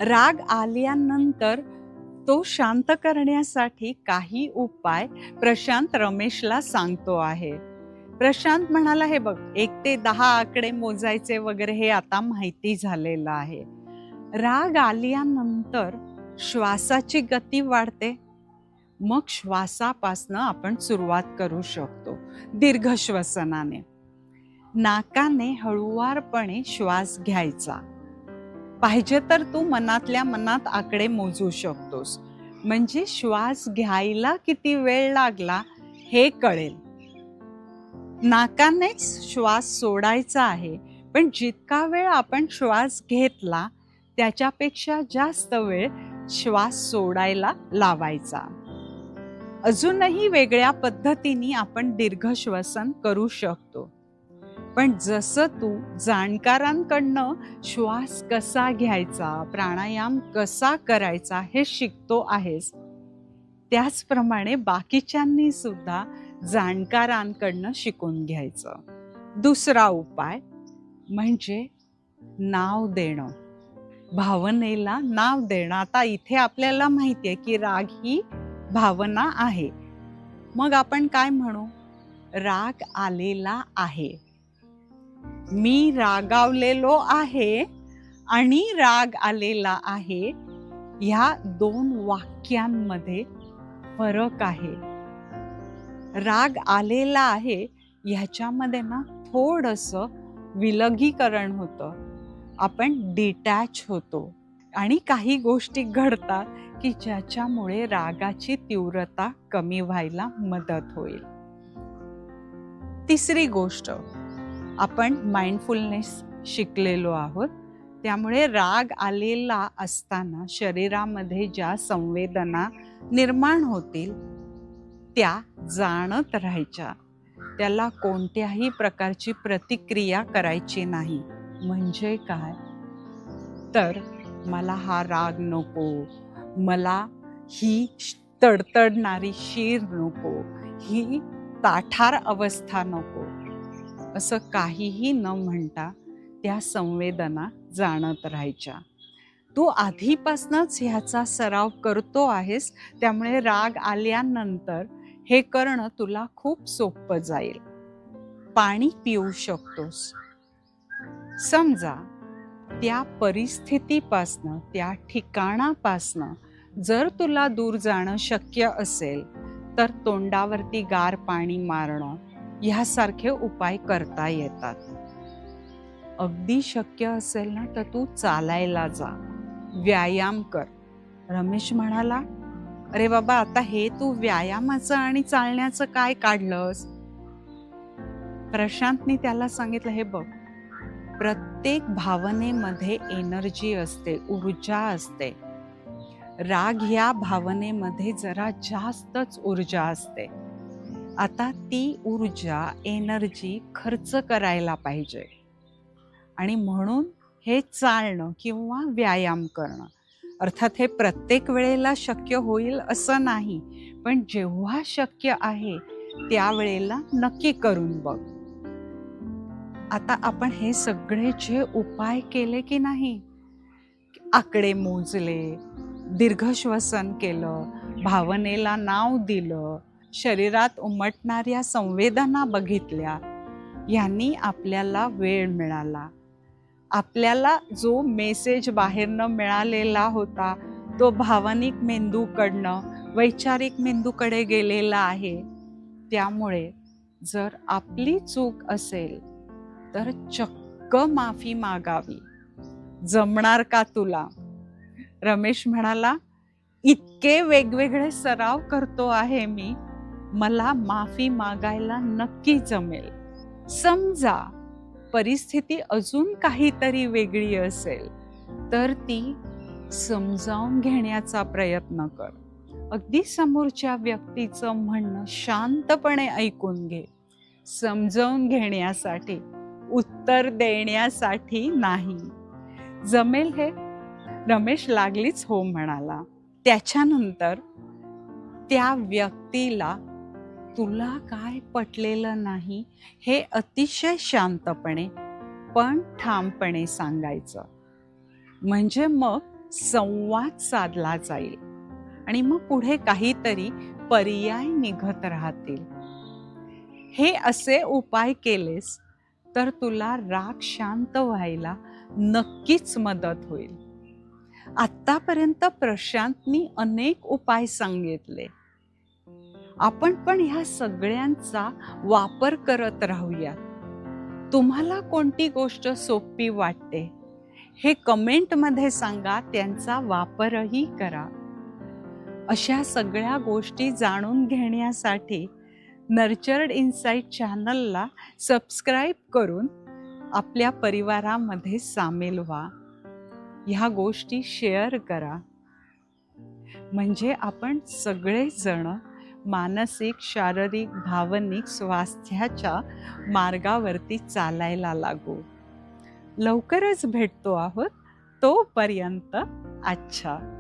राग आल्यानंतर तो शांत करण्यासाठी काही उपाय प्रशांत रमेशला सांगतो आहे. प्रशांत म्हणाला, हे बघ 1 ते 10 आकडे मोजायचे वगैरे हे आता माहिती झालेलं आहे. राग आल्यानंतर श्वासाची गती वाढते. मग श्वासापासनं आपण सुरुवात करू शकतो दीर्घ श्वसनाने. नाकाने हळुवारपणे श्वास घ्यायचा. पाहिजे तर तू मनातल्या मनात आकडे मोजू शकतोस, म्हणजे श्वास घ्यायला किती वेळ लागला हे कळेल. नाकानेच श्वास सोडायचा आहे, पण जितका वेळ आपण श्वास घेतला त्याच्यापेक्षा जास्त वेळ श्वास सोडायला लावायचा. अजूनही वेगळ्या पद्धतीने आपण दीर्घ श्वसन करू शकतो. पण जसं तू जाणकारांकडनं श्वास कसा घ्यायचा, प्राणायाम कसा करायचा हे शिकतो आहेस, त्याचप्रमाणे बाकीच्यांनी सुद्धा जाणकारांकडनं शिकून घ्यायचं. दुसरा उपाय म्हणजे नाव देणं, भावनेला नाव देणं. आता इथे आपल्याला माहिती आहे की राग ही भावना आहे. मग आपण काय म्हणू? राग आलेला आहे, मी रागावलेलो आहे आणि राग आलेला आहे, ह्या 2 वाक्यांमध्ये फरक आहे. राग आलेला आहे ह्याच्यामध्ये ना थोडंसं विलगीकरण होतं, आपण डिटॅच होतो आणि काही गोष्टी घडतात की ज्याच्यामुळे रागाची तीव्रता कमी व्हायला मदत होईल. तिसरी गोष्ट, आपण माइंडफुलनेस शिकलेलो आहोत, त्यामुळे राग आलेला असताना शरीरामध्ये ज्या संवेदना निर्माण होतील त्या जाणत राहायच्या. त्याला कोणत्याही प्रकारची प्रतिक्रिया करायची नाही. म्हणजे काय तर, मला हा राग नको, मला ही तडतडणारी शीर नको, ही ताठार अवस्था नको, असं काहीही न म्हणता त्या संवेदना जाणत राहायच्या. तू आधीपासूनच ह्याचा सराव करतो आहेस, त्यामुळे राग आल्यानंतर हे करणं तुला खूप सोपं जाईल. पाणी पिऊ शकतोस. समजा त्या परिस्थितीपासनं, त्या ठिकाणापासनं जर तुला दूर जाणं शक्य असेल तर तोंडावरती गार पाणी मारणं ह्यासारखे उपाय करता येतात. अगदी शक्य असेल ना तर तू चालायला जा, व्यायाम कर. रमेश म्हणाला, अरे बाबा, आता हे तू व्यायामाचं आणि चालण्याचं काय काढलंस? प्रशांतनी त्याला सांगितलं, हे बघ, प्रत्येक भावनेमध्ये एनर्जी असते, ऊर्जा असते. राग ह्या भावनेमध्ये जरा जास्तच ऊर्जा असते. आता ती ऊर्जा, एनर्जी खर्च करायला पाहिजे आणि म्हणून हे चालणं किंवा व्यायाम करणं. अर्थात हे प्रत्येक वेळेला शक्य होईल असं नाही, पण जेव्हा शक्य आहे त्यावेळेला नक्की करून बघ. आता आपण हे सगळे जे उपाय केले की नाही, आकडे मोजले, दीर्घ श्वसन केलं, भावनेला नाव दिलं, शरीरात उमटणाऱ्या संवेदना बघितल्या, यांनी आपल्याला वेळ मिळाला. आपल्याला जो मेसेज बाहेरनं मिळालेला होता तो भावनिक मेंदूकडनं वैचारिक मेंदूकडे गेलेला आहे. त्यामुळे जर आपली चूक असेल तर चक्क माफी मागावी. जमणार का तुला? रमेश म्हणाला, इतके वेगवेगळे सराव करतो आहे मी, मला माफी मागायला नक्की जमेल. समजा परिस्थिती अजून काहीतरी वेगळी असेल तर ती समजावून घेण्याचा प्रयत्न कर. अगदी समोरच्या व्यक्तीचं म्हणणं शांतपणे ऐकून घे, समजावून घेण्यासाठी, उत्तर देण्यासाठी नाही. जमेल हे? रमेश लागलीच हो म्हणाला. त्याच्यानंतर त्या व्यक्तीला तुला काय पटलेलं नाही हे अतिशय शांतपणे पण ठामपणे सांगायचं. म्हणजे मग संवाद साधला जाईल आणि मग पुढे काहीतरी पर्याय निघत राहतील. हे असे उपाय केलेस तर तुला राग शांत व्हायला नक्कीच मदत होईल. आतापर्यंत प्रशांतनी अनेक उपाय सांगितले. आपण पण ह्या सगळ्यांचा वापर करत राहूया. तुम्हाला कोणती गोष्ट सोपी वाटते हे कमेंटमध्ये सांगा, त्यांचा वापरही करा. अशा सगळ्या गोष्टी जाणून घेण्यासाठी नर्चर्ड इनसाइट चॅनलला सबस्क्राईब करून आपल्या परिवारामध्ये सामील व्हा. ह्या गोष्टी शेअर करा, म्हणजे आपण सगळेजण मानसिक, शारीरिक, भावनिक स्वास्थ्याच्या मार्गावरती चालायला लागू. लवकरच भेटतो आहोत. तोपर्यंत अच्छा.